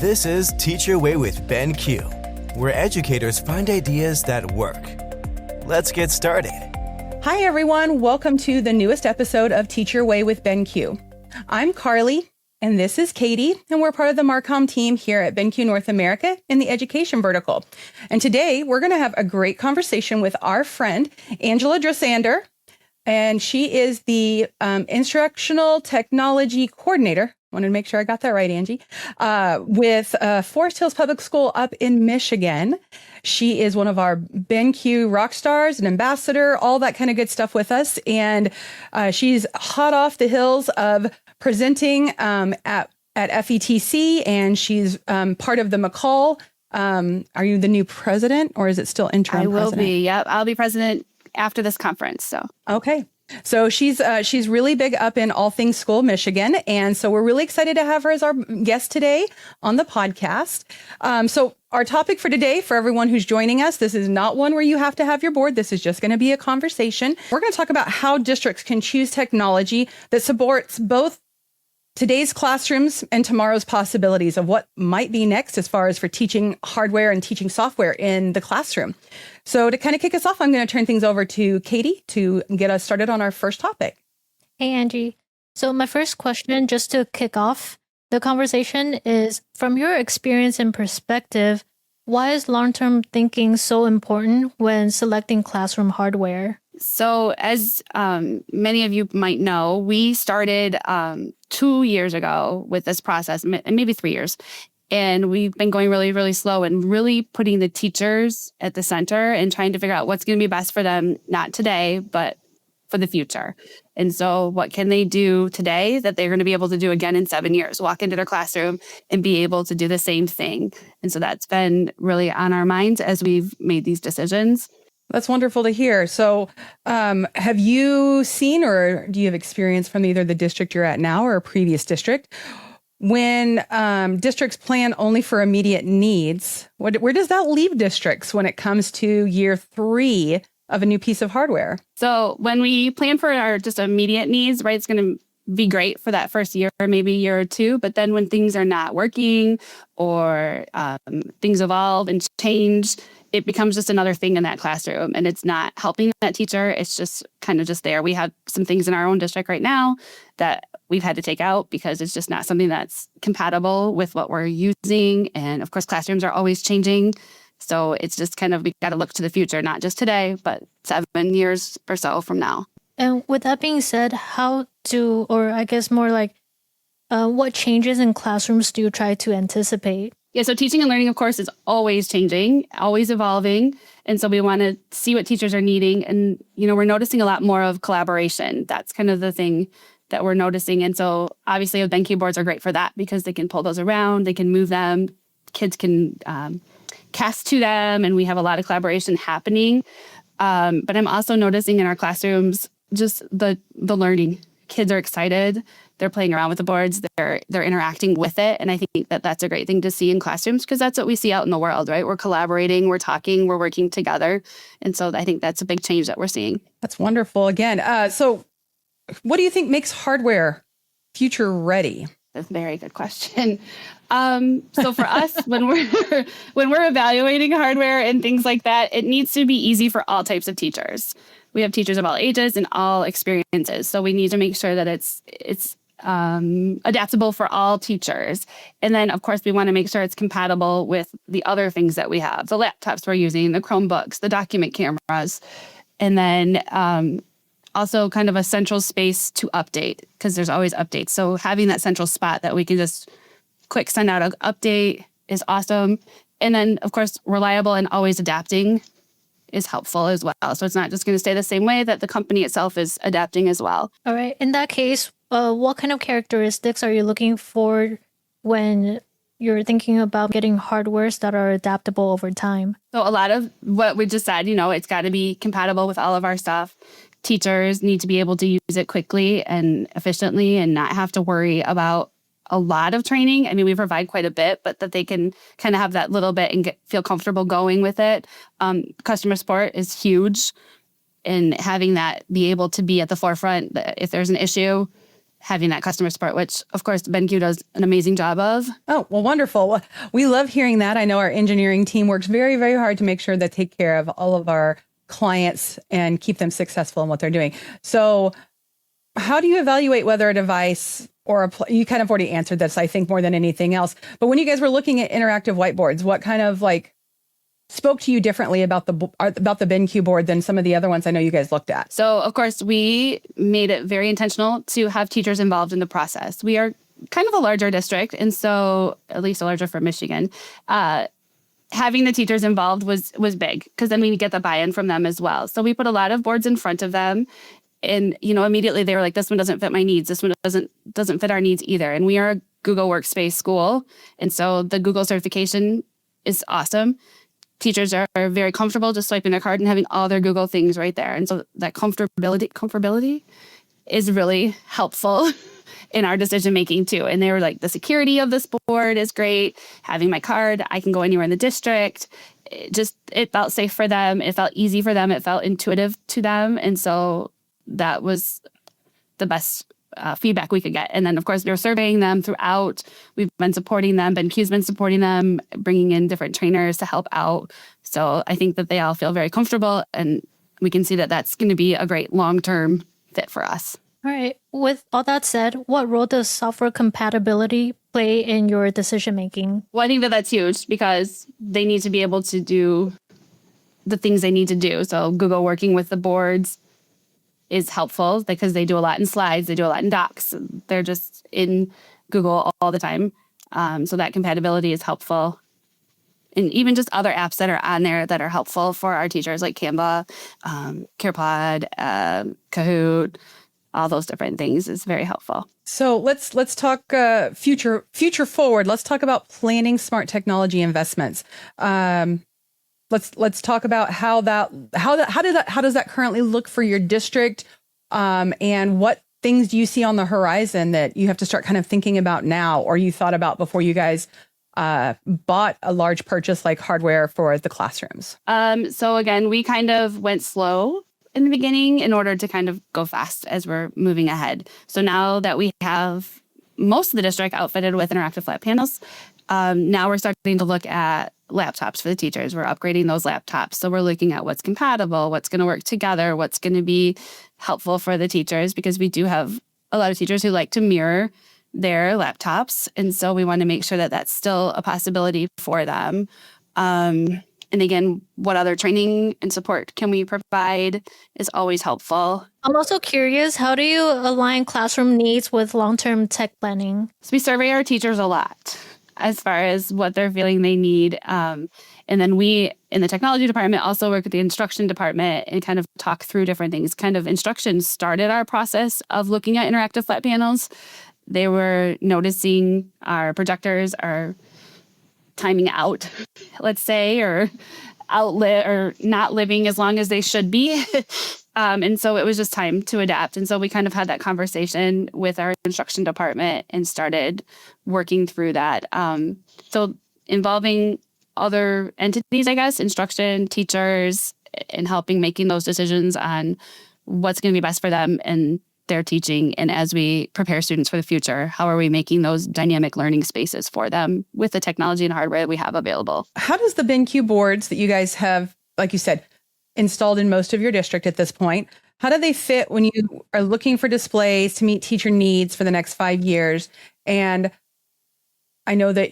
This is Teach Your Way with BenQ, where educators find ideas that work. Let's get started. Hi, everyone. Welcome to the newest episode of Teach Your Way with BenQ. I'm Carly, and this is Katy, and we're part of the Marcom team here at BenQ North America in the education vertical. And today, we're going to have a great conversation with our friend, Angela Dressander, and she is the Instructional Technology Coordinator. Wanted to make sure I got that right, Angie, with Forest Hills Public School up in Michigan. She is one of our BenQ rock stars, an ambassador, all that kind of good stuff with us. And she's hot off the hills of presenting at FETC, and she's part of the McCall. Are you the new president, or is it still interim president? I will be. Yep, I'll be president after this conference. So okay. So she's really big up in all things school, Michigan. And so we're really excited to have her as our guest today on the podcast. So our topic for today, for everyone who's joining us, this is not one where you have to have your board. This is just going to be a conversation. We're going to talk about how districts can choose technology that supports both today's classrooms and tomorrow's possibilities of what might be next as far as for teaching hardware and teaching software in the classroom. So to kind of kick us off, I'm going to turn things over to Katy to get us started on our first topic. Hey, Angie. So my first question, just to kick off the conversation, is from your experience and perspective, why is long-term thinking so important when selecting classroom hardware? So as many of you might know, we started 2 years ago with this process, maybe 3 years. And we've been going really, really slow and really putting the teachers at the center and trying to figure out what's going to be best for them, not today, but for the future. And so what can they do today that they're going to be able to do again in 7 years, walk into their classroom and be able to do the same thing. And so that's been really on our minds as we've made these decisions. That's wonderful to hear. So have you seen, or do you have experience from either the district you're at now or a previous district, when districts plan only for immediate needs, where does that leave districts when it comes to year 3 of a new piece of hardware? So when we plan for our just immediate needs, right, it's going to be great for that first year or maybe year or two. But then when things are not working or things evolve and change, it becomes just another thing in that classroom, and it's not helping that teacher. It's just kind of just there. We have some things in our own district right now that we've had to take out because it's just not something that's compatible with what we're using. And of course, classrooms are always changing. So it's just kind of, we got to look to the future, not just today, but 7 years or so from now. And with that being said, what changes in classrooms do you try to anticipate? Yeah, so teaching and learning, of course, is always changing, always evolving. And so we want to see what teachers are needing. And, we're noticing a lot more of collaboration. That's kind of the thing that we're noticing. And so obviously, BenQ boards are great for that because they can pull those around, they can move them, kids can cast to them, and we have a lot of collaboration happening. But I'm also noticing in our classrooms just the learning. Kids are excited. They're playing around with the boards. They're interacting with it. And I think that that's a great thing to see in classrooms because that's what we see out in the world, right? We're collaborating, we're talking, we're working together. And so I think that's a big change that we're seeing. That's wonderful. Again, so what do you think makes hardware future ready? That's a very good question. So for us, when we're evaluating hardware and things like that, it needs to be easy for all types of teachers. We have teachers of all ages and all experiences. So we need to make sure that it's adaptable for all teachers. And then, of course, we want to make sure it's compatible with the other things that we have, the laptops we're using, the Chromebooks, the document cameras, and then also kind of a central space to update because there's always updates. So having that central spot that we can just quick send out an update is awesome. And then, of course, reliable and always adapting is helpful as well. So it's not just going to stay the same way, that the company itself is adapting as well. All right. In that case, what kind of characteristics are you looking for when you're thinking about getting hardwares that are adaptable over time? So a lot of what we just said, it's got to be compatible with all of our stuff. Teachers need to be able to use it quickly and efficiently and not have to worry about a lot of training. I mean, we provide quite a bit, but that they can kind of have that little bit and feel comfortable going with it. Customer support is huge, and having that be able to be at the forefront if there's an issue having that customer support, which of course BenQ does an amazing job of. Oh, well, wonderful. Well, we love hearing that. I know our engineering team works very, very hard to make sure they take care of all of our clients and keep them successful in what they're doing. So how do you evaluate whether a device you kind of already answered this, I think, more than anything else. But when you guys were looking at interactive whiteboards, what kind of spoke to you differently about the BenQ board than some of the other ones I know you guys looked at? So, of course, we made it very intentional to have teachers involved in the process. We are kind of a larger district, and so at least larger for Michigan. Having the teachers involved was big because then we get the buy-in from them as well. So we put a lot of boards in front of them. And, immediately they were like, this one doesn't fit my needs. This one doesn't fit our needs either. And we are a Google Workspace school. And so the Google certification is awesome. Teachers are very comfortable just swiping their card and having all their Google things right there. And so that comfortability is really helpful in our decision making too. And they were like, the security of this board is great. Having my card, I can go anywhere in the district. It felt safe for them. It felt easy for them. It felt intuitive to them. And so that was the best feedback we could get. And then, of course, we were surveying them throughout. We've been supporting them. BenQ's been supporting them, bringing in different trainers to help out. So I think that they all feel very comfortable, and we can see that that's going to be a great long-term fit for us. All right. With all that said, what role does software compatibility play in your decision-making? Well, I think that that's huge because they need to be able to do the things they need to do. So Google working with the boards is helpful because they do a lot in slides, they do a lot in docs. They're just in Google all the time. So that compatibility is helpful. And even just other apps that are on there that are helpful for our teachers, like Canva, CarePod, Kahoot, all those different things is very helpful. So let's talk future forward. Let's talk about planning smart technology investments. Let's talk about how does that currently look for your district, and what things do you see on the horizon that you have to start kind of thinking about now, or you thought about before you guys bought a large purchase like hardware for the classrooms? So again, we kind of went slow in the beginning in order to kind of go fast as we're moving ahead. So now that we have most of the district outfitted with interactive flat panels, now we're starting to look at laptops for the teachers. We're upgrading those laptops. So we're looking at what's compatible, what's going to work together, what's going to be helpful for the teachers, because we do have a lot of teachers who like to mirror their laptops. And so we want to make sure that that's still a possibility for them. And again, what other training and support can we provide is always helpful. I'm also curious, how do you align classroom needs with long-term tech planning? So we survey our teachers a lot as far as what they're feeling they need. And then we, in the technology department, also work with the instruction department and kind of talk through different things. Kind of instruction started our process of looking at interactive flat panels. They were noticing our projectors are timing out, let's say, or not living as long as they should be. And so it was just time to adapt. And so we kind of had that conversation with our instruction department and started working through that. So involving other entities, I guess, instruction, teachers, and helping making those decisions on what's going to be best for them and their teaching. And as we prepare students for the future, how are we making those dynamic learning spaces for them with the technology and hardware that we have available? How does the BenQ boards that you guys have, like you said, installed in most of your district at this point, how do they fit when you are looking for displays to meet teacher needs for the next 5 years? And I know that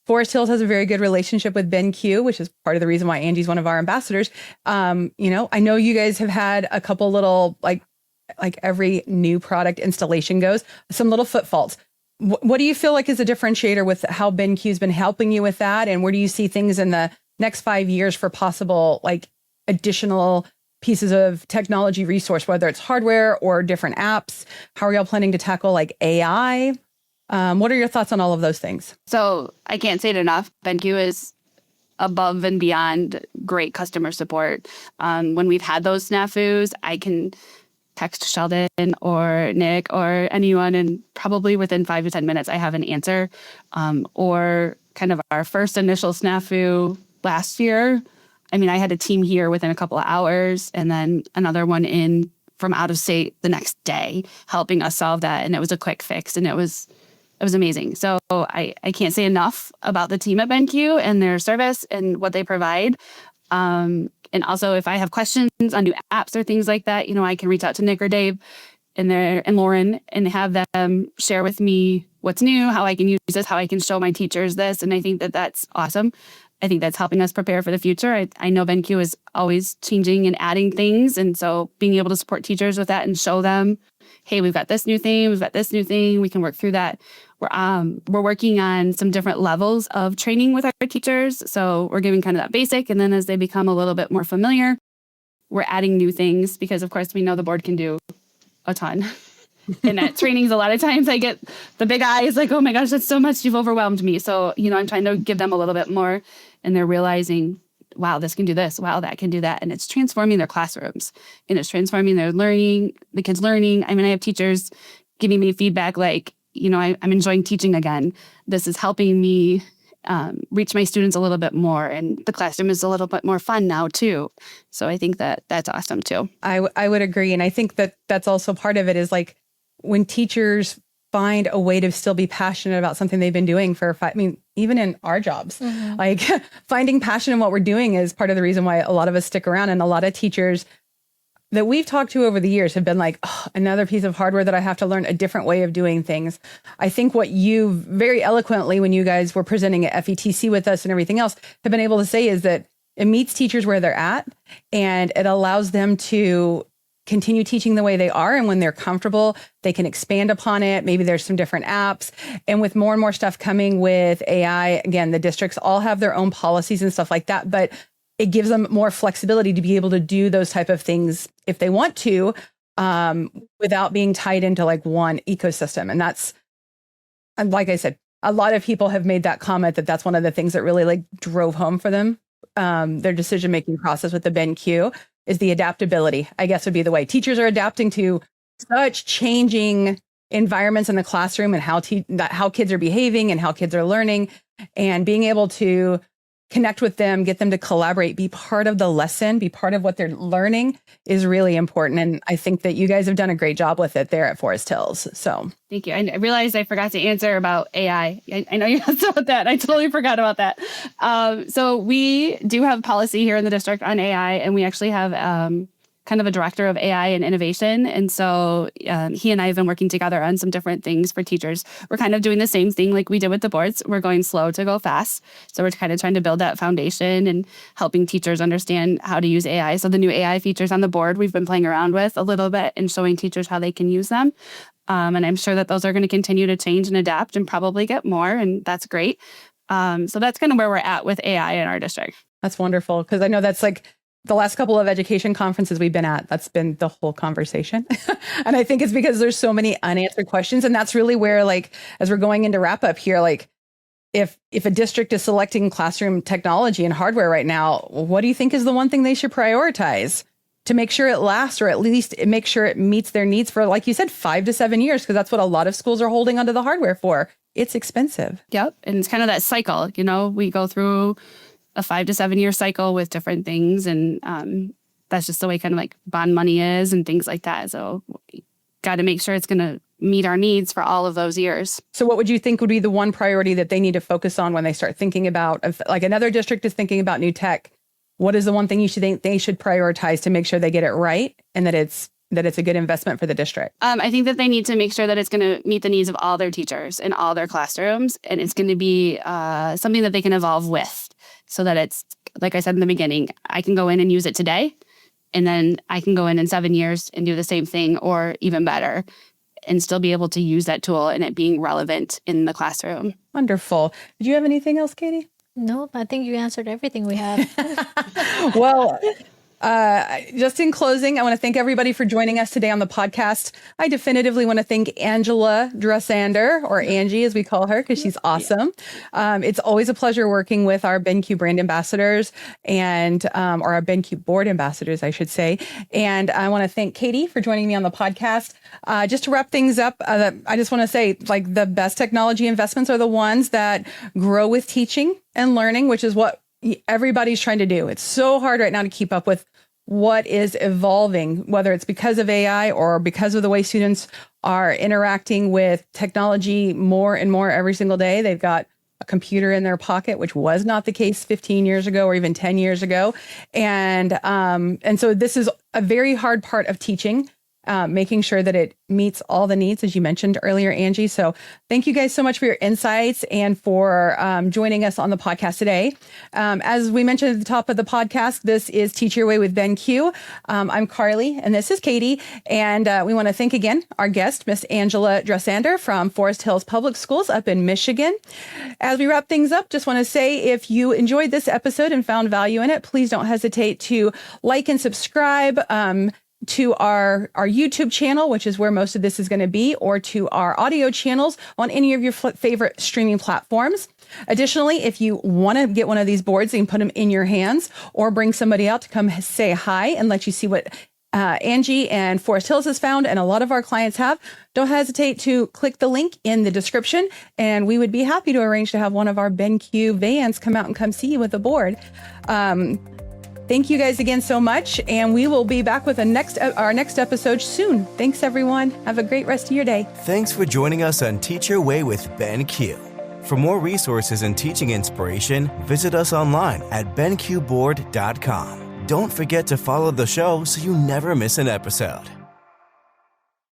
Forest Hills has a very good relationship with BenQ, which is part of the reason why Angie's one of our ambassadors. I know you guys have had a couple little, like every new product installation goes, some little foot faults. What do you feel like is a differentiator with how BenQ's been helping you with that? And where do you see things in the next 5 years for possible additional pieces of technology resource, whether it's hardware or different apps? How are y'all planning to tackle AI? What are your thoughts on all of those things? So I can't say it enough. BenQ is above and beyond great customer support. When we've had those snafus, I can text Sheldon or Nick or anyone, and probably within 5 to 10 minutes, I have an answer. Or kind of our first initial snafu last year, I had a team here within a couple of hours, and then another one in from out of state the next day, helping us solve that. And it was a quick fix, and it was amazing. So I can't say enough about the team at BenQ and their service and what they provide. And also, if I have questions on new apps or things like that, I can reach out to Nick or Dave and Lauren and have them share with me what's new, how I can use this, how I can show my teachers this. And I think that that's awesome. I think that's helping us prepare for the future. I know BenQ is always changing and adding things. And so being able to support teachers with that and show them, hey, we've got this new thing, we can work through that. We're working on some different levels of training with our teachers. So we're giving kind of that basic. And then as they become a little bit more familiar, we're adding new things because, of course, we know the board can do a ton. And at trainings, a lot of times I get the big eyes like, oh my gosh, that's so much. You've overwhelmed me. So, I'm trying to give them a little bit more, and they're realizing, wow, this can do this. Wow, that can do that. And it's transforming their classrooms, and it's transforming their learning, the kids' learning. I have teachers giving me feedback like, I'm enjoying teaching again. This is helping me reach my students a little bit more. And the classroom is a little bit more fun now too. So I think that that's awesome too. I would agree. And I think that that's also part of it is like when teachers find a way to still be passionate about something they've been doing for even in our jobs, like finding passion in what we're doing is part of the reason why a lot of us stick around. And a lot of teachers that we've talked to over the years have been like, oh, another piece of hardware that I have to learn, a different way of doing things. I think what you very eloquently, when you guys were presenting at FETC with us and everything else, have been able to say is that it meets teachers where they're at, and it allows them to continue teaching the way they are. And when they're comfortable, they can expand upon it. Maybe there's some different apps. And with more and more stuff coming with AI, again, the districts all have their own policies and stuff like that, but it gives them more flexibility to be able to do those type of things if they want to, without being tied into like one ecosystem. And that's, like I said, a lot of people have made that comment that that's one of the things that really like drove home for them. Their decision-making process with the BenQ is the adaptability, I guess would be the way. Teachers are adapting to such changing environments in the classroom and how kids are behaving and how kids are learning, and being able to connect with them, get them to collaborate, be part of the lesson, be part of what they're learning is really important. And I think that you guys have done a great job with it there at Forest Hills. So thank you. I realized I forgot to answer about AI. I know you asked about that. I totally forgot about that. So we do have policy here in the district on AI, and we actually have kind of a director of AI and innovation. And so he and I have been working together on some different things for teachers. We're kind of doing the same thing like we did with the boards. We're going slow to go fast. So we're kind of trying to build that foundation and helping teachers understand how to use AI. So the new AI features on the board we've been playing around with a little bit and showing teachers how they can use them. And I'm sure that those are going to continue to change and adapt and probably get more. And that's great. So that's kind of where we're at with AI in our district. That's wonderful. Because I know that's like the last couple of education conferences we've been at, that's been the whole conversation. And I think it's because there's so many unanswered questions. And that's really where, like, as we're going into wrap up here, like if a district is selecting classroom technology and hardware right now, what do you think is the one thing they should prioritize to make sure it lasts, or at least make sure it meets their needs for, like you said, 5 to 7 years? Because that's what a lot of schools are holding onto the hardware for. It's expensive. Yep. And it's kind of that cycle, we go through a 5 to 7 year cycle with different things. And that's just the way kind of like bond money is and things like that. So got to make sure it's going to meet our needs for all of those years. So what would you think would be the one priority that they need to focus on when they start thinking about, if like another district is thinking about new tech, what is the one thing you should think they should prioritize to make sure they get it right and that it's a good investment for the district? I think that they need to make sure that it's going to meet the needs of all their teachers in all their classrooms. And it's going to be something that they can evolve with. So that it's, like I said in the beginning, I can go in and use it today, and then I can go in 7 years and do the same thing or even better and still be able to use that tool and it being relevant in the classroom. Wonderful. Did you have anything else, Katy? Nope, I think you answered everything we have. Well, just in closing, I want to thank everybody for joining us today on the podcast. I definitively want to thank Angela Dressander, or Angie as we call her, because she's awesome. It's always a pleasure working with our BenQ brand ambassadors or our BenQ board ambassadors, I should say. And I want to thank Katy for joining me on the podcast. Just to wrap things up, I just want to say, like, the best technology investments are the ones that grow with teaching and learning, which is what everybody's trying to do. It's so hard right now to keep up with what is evolving, whether it's because of AI or because of the way students are interacting with technology more and more every single day. They've got a computer in their pocket, which was not the case 15 years ago or even 10 years ago. And so this is a very hard part of teaching, making sure that it meets all the needs, as you mentioned earlier, Angie. So thank you guys so much for your insights and for joining us on the podcast today. As we mentioned at the top of the podcast, this is Teach Your Way with BenQ. I'm Carly, and this is Katy. And we want to thank again our guest, Miss Angela Dressander from Forest Hills Public Schools up in Michigan. As we wrap things up, just want to say if you enjoyed this episode and found value in it, please don't hesitate to like and subscribe to our YouTube channel, which is where most of this is going to be, or to our audio channels on any of your favorite streaming platforms. Additionally, if you want to get one of these boards, you can put them in your hands or bring somebody out to come say hi and let you see what Angie and Forest Hills has found, and a lot of our clients have. Don't hesitate to click the link in the description, and we would be happy to arrange to have one of our BenQ vans come out and come see you with a board. Thank you guys again so much, and we will be back with our next episode soon. Thanks, everyone. Have a great rest of your day. Thanks for joining us on Teach Your Way with BenQ. For more resources and teaching inspiration, visit us online at benqboard.com. Don't forget to follow the show so you never miss an episode.